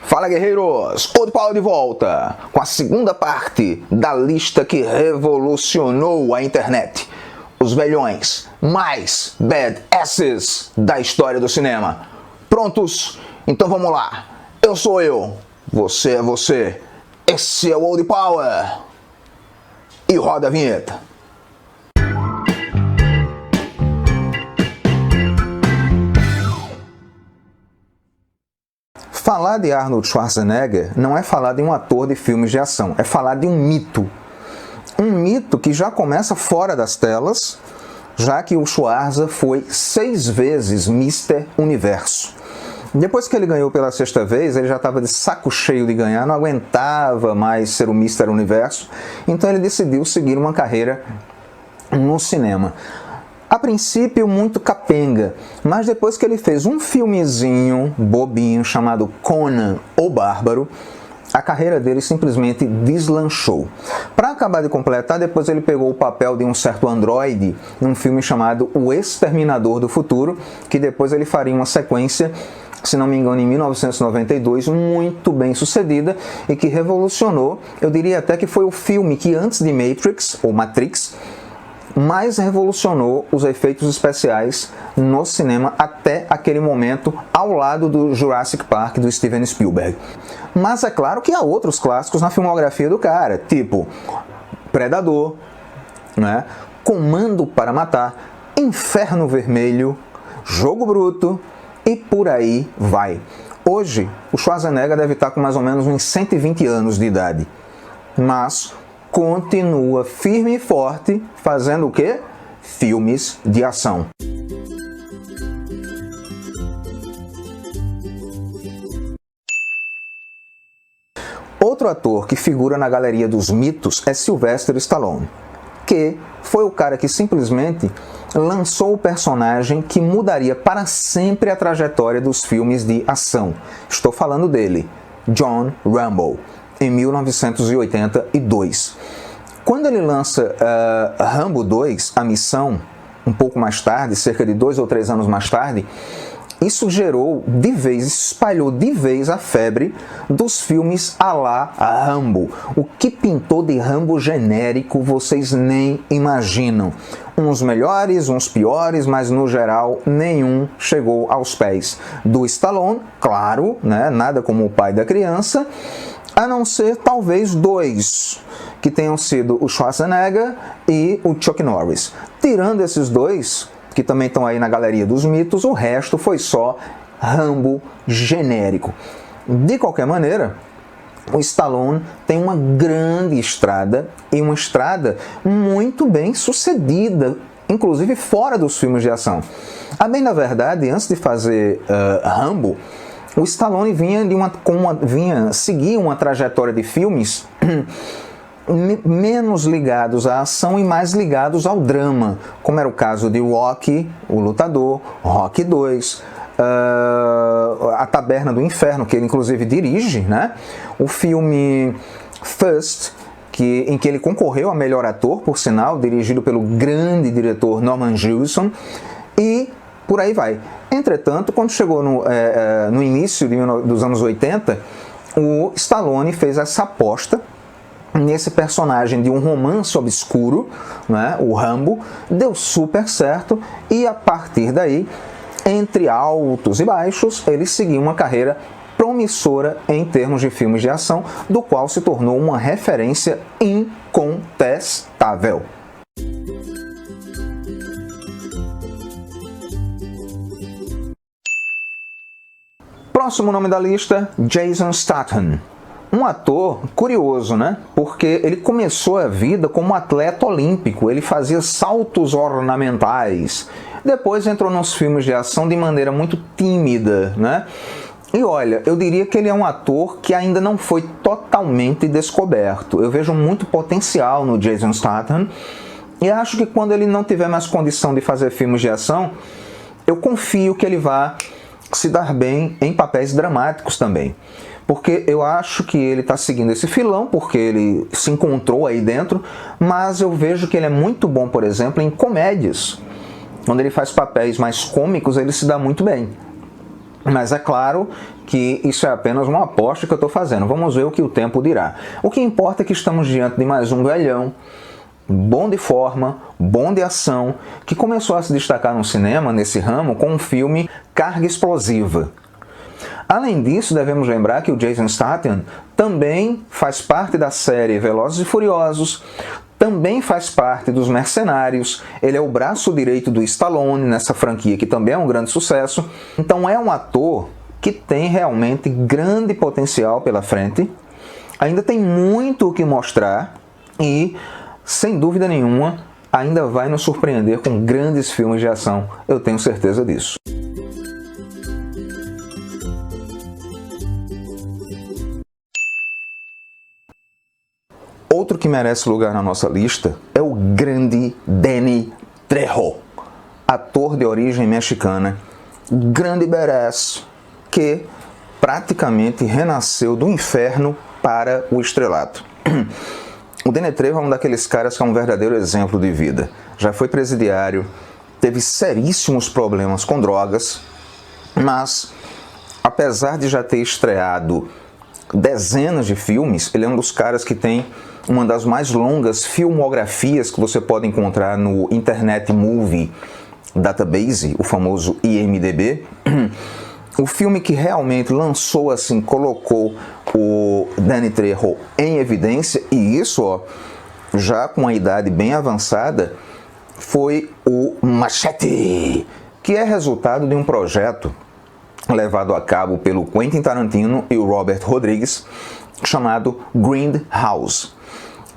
Fala, guerreiros! Old Power de volta com a segunda parte da lista que revolucionou a internet. Os velhões mais badasses da história do cinema. Prontos? Então vamos lá. Eu sou eu, você é você, esse é o Old Power. E roda a vinheta. Falar de Arnold Schwarzenegger não é falar de um ator de filmes de ação, é falar de um mito. Um mito que já começa fora das telas, já que o Schwarza foi 6 vezes Mr. Universo. Depois que ele ganhou pela 6ª vez, ele já estava de saco cheio de ganhar, não aguentava mais ser o Mr. Universo, então ele decidiu seguir uma carreira no cinema. A princípio muito capenga, mas depois que ele fez um filmezinho bobinho chamado Conan o Bárbaro, a carreira dele simplesmente deslanchou. Para acabar de completar, depois ele pegou o papel de um certo androide num filme chamado O Exterminador do Futuro, que depois ele faria uma sequência, se não me engano, em 1992, muito bem sucedida e que revolucionou, eu diria até que foi o filme que antes de Matrix, ou Matrix, mais revolucionou os efeitos especiais no cinema até aquele momento, ao lado do Jurassic Park do Steven Spielberg. Mas é claro que há outros clássicos na filmografia do cara, tipo Predador, né? Comando para Matar, Inferno Vermelho, Jogo Bruto e por aí vai. Hoje, o Schwarzenegger deve estar com mais ou menos uns 120 anos de idade, mas continua firme e forte, fazendo o quê? Filmes de ação. Outro ator que figura na galeria dos mitos é Sylvester Stallone, que foi o cara que simplesmente lançou o personagem que mudaria para sempre a trajetória dos filmes de ação. Estou falando dele, John Rambo, em 1982. Quando ele lança Rambo 2, A Missão, um pouco mais tarde, cerca de 2 ou 3 anos mais tarde, isso gerou de vez, espalhou de vez a febre dos filmes à la Rambo. O que pintou de Rambo genérico vocês nem imaginam. Uns melhores, uns piores, mas no geral nenhum chegou aos pés do Stallone, claro, né? Nada como o pai da criança, a não ser talvez 2, que tenham sido o Schwarzenegger e o Chuck Norris. Tirando esses 2, que também estão aí na galeria dos mitos, o resto foi só Rambo genérico. De qualquer maneira, o Stallone tem uma grande estrada, e uma estrada muito bem sucedida, inclusive fora dos filmes de ação. A bem da verdade, antes de fazer Rambo, o Stallone vinha seguir uma trajetória de filmes menos ligados à ação e mais ligados ao drama, como era o caso de Rocky, o Lutador, Rocky 2, A Taberna do Inferno, que ele inclusive dirige, né? O filme First, em que ele concorreu a melhor ator, por sinal, dirigido pelo grande diretor Norman Jewison, e por aí vai. Entretanto, quando chegou no início dos anos 80, o Stallone fez essa aposta nesse personagem de um romance obscuro, né, o Rambo, deu super certo, e a partir daí, entre altos e baixos, ele seguiu uma carreira promissora em termos de filmes de ação, do qual se tornou uma referência incontestável. Próximo nome da lista, Jason Statham. Um ator curioso, né? Porque ele começou a vida como atleta olímpico, ele fazia saltos ornamentais. Depois entrou nos filmes de ação de maneira muito tímida, né? E olha, eu diria que ele é um ator que ainda não foi totalmente descoberto. Eu vejo muito potencial no Jason Statham e acho que quando ele não tiver mais condição de fazer filmes de ação, eu confio que ele vá se dar bem em papéis dramáticos também. Porque eu acho que ele está seguindo esse filão, porque ele se encontrou aí dentro, mas eu vejo que ele é muito bom, por exemplo, em comédias. Quando ele faz papéis mais cômicos, ele se dá muito bem. Mas é claro que isso é apenas uma aposta que eu estou fazendo. Vamos ver o que o tempo dirá. O que importa é que estamos diante de mais um velhão, bom de forma, bom de ação, que começou a se destacar no cinema, nesse ramo, com o filme Carga Explosiva. Além disso, devemos lembrar que o Jason Statham também faz parte da série Velozes e Furiosos, também faz parte dos Mercenários, ele é o braço direito do Stallone nessa franquia que também é um grande sucesso. Então é um ator que tem realmente grande potencial pela frente, ainda tem muito o que mostrar e, sem dúvida nenhuma, ainda vai nos surpreender com grandes filmes de ação, eu tenho certeza disso. Outro que merece lugar na nossa lista é o grande Danny Trejo, ator de origem mexicana, grande badass, que praticamente renasceu do inferno para o estrelato. O Danny Trejo é um daqueles caras que é um verdadeiro exemplo de vida. Já foi presidiário, teve seríssimos problemas com drogas, mas apesar de já ter estreado dezenas de filmes, ele é um dos caras que tem uma das mais longas filmografias que você pode encontrar no Internet Movie Database, o famoso IMDb. O filme que realmente lançou assim, colocou o Danny Trejo em evidência, e isso, ó, já com a idade bem avançada, foi o Machete, que é resultado de um projeto levado a cabo pelo Quentin Tarantino e o Robert Rodrigues, chamado Grindhouse.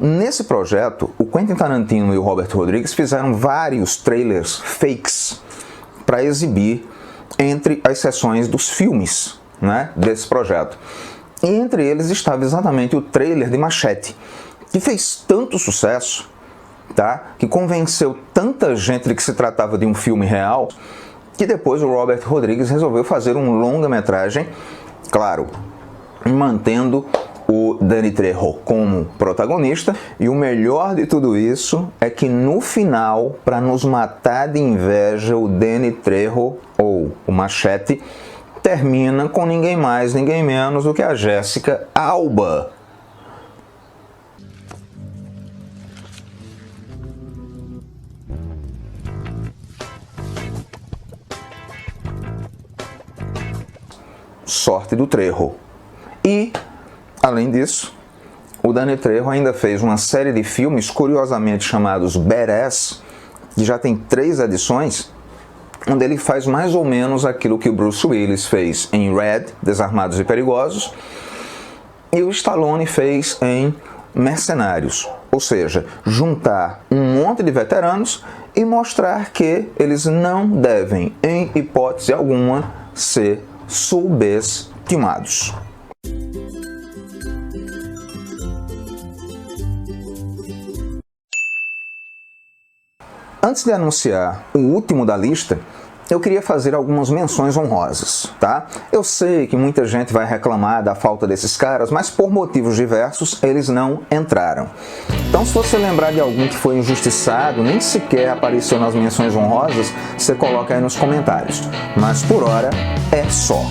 Nesse projeto, o Quentin Tarantino e o Robert Rodrigues fizeram vários trailers fakes para exibir entre as sessões dos filmes, né, desse projeto. E entre eles estava exatamente o trailer de Machete, que fez tanto sucesso, tá, que convenceu tanta gente de que se tratava de um filme real, que depois o Robert Rodrigues resolveu fazer um longa-metragem, claro, mantendo o Danny Trejo como protagonista, e o melhor de tudo isso é que no final, para nos matar de inveja, o Danny Trejo, ou o Machete, termina com ninguém mais, ninguém menos do que a Jessica Alba. Sorte do Trejo. E, além disso, o Danny Trejo ainda fez uma série de filmes curiosamente chamados Badass, que já tem 3 edições, onde ele faz mais ou menos aquilo que o Bruce Willis fez em Red, Desarmados e Perigosos, e o Stallone fez em Mercenários, ou seja, juntar um monte de veteranos e mostrar que eles não devem, em hipótese alguma, ser subestimados. Antes de anunciar o último da lista, eu queria fazer algumas menções honrosas, tá? Eu sei que muita gente vai reclamar da falta desses caras, mas por motivos diversos eles não entraram. Então, se você lembrar de algum que foi injustiçado, nem sequer apareceu nas menções honrosas, você coloca aí nos comentários. Mas por hora é só.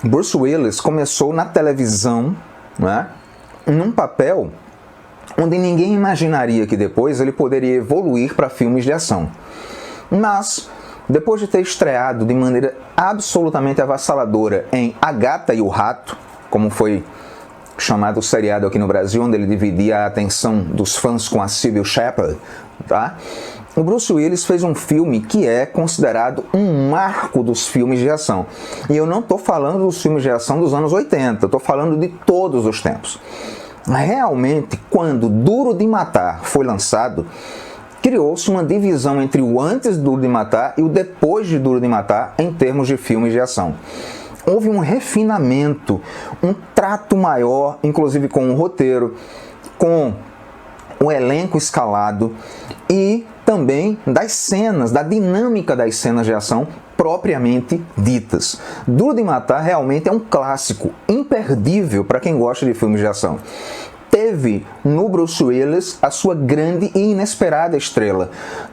Bruce Willis começou na televisão, né, num papel onde ninguém imaginaria que depois ele poderia evoluir para filmes de ação. Mas, depois de ter estreado de maneira absolutamente avassaladora em A Gata e o Rato, como foi chamado o seriado aqui no Brasil, onde ele dividia a atenção dos fãs com a Cybill Shepherd, tá? O Bruce Willis fez um filme que é considerado um marco dos filmes de ação. E eu não estou falando dos filmes de ação dos anos 80, estou falando de todos os tempos. Realmente, quando Duro de Matar foi lançado, criou-se uma divisão entre o antes de Duro de Matar e o depois de Duro de Matar em termos de filmes de ação. Houve um refinamento, um trato maior, inclusive com o roteiro, com o elenco escalado e também das cenas, da dinâmica das cenas de ação propriamente ditas. Duro de Matar realmente é um clássico imperdível para quem gosta de filmes de ação. Teve no Bruce Willis a sua grande e inesperada estrela.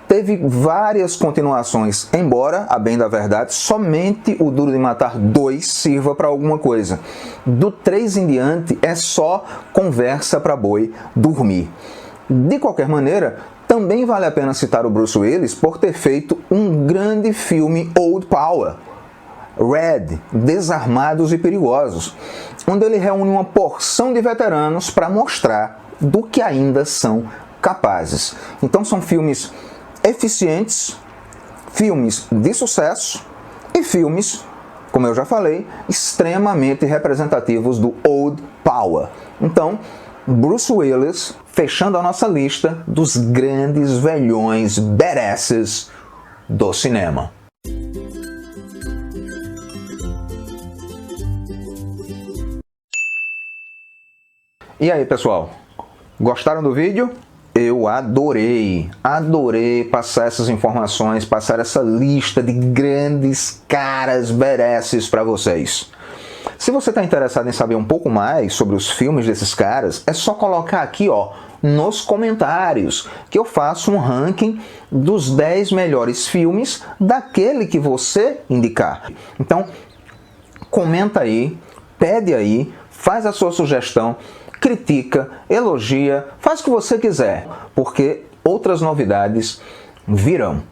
Teve várias continuações, embora, a bem da verdade, somente o Duro de Matar 2 sirva para alguma coisa. Do 3 em diante é só conversa para boi dormir. De qualquer maneira, também vale a pena citar o Bruce Willis por ter feito um grande filme Old Power, Red, Desarmados e Perigosos, onde ele reúne uma porção de veteranos para mostrar do que ainda são capazes. Então são filmes eficientes, filmes de sucesso e filmes, como eu já falei, extremamente representativos do Old Power. Então, Bruce Willis fechando a nossa lista dos grandes velhões badasses do cinema. E aí, pessoal? Gostaram do vídeo? Eu adorei passar essas informações, passar essa lista de grandes caras badasses para vocês. Se você está interessado em saber um pouco mais sobre os filmes desses caras, é só colocar aqui, ó, nos comentários, que eu faço um ranking dos 10 melhores filmes daquele que você indicar. Então, comenta aí, pede aí, faz a sua sugestão, critica, elogia, faz o que você quiser, porque outras novidades virão.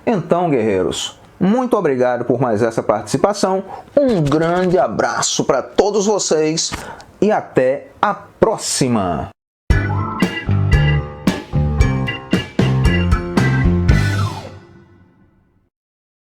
Então, guerreiros, muito obrigado por mais essa participação, um grande abraço para todos vocês e até a próxima!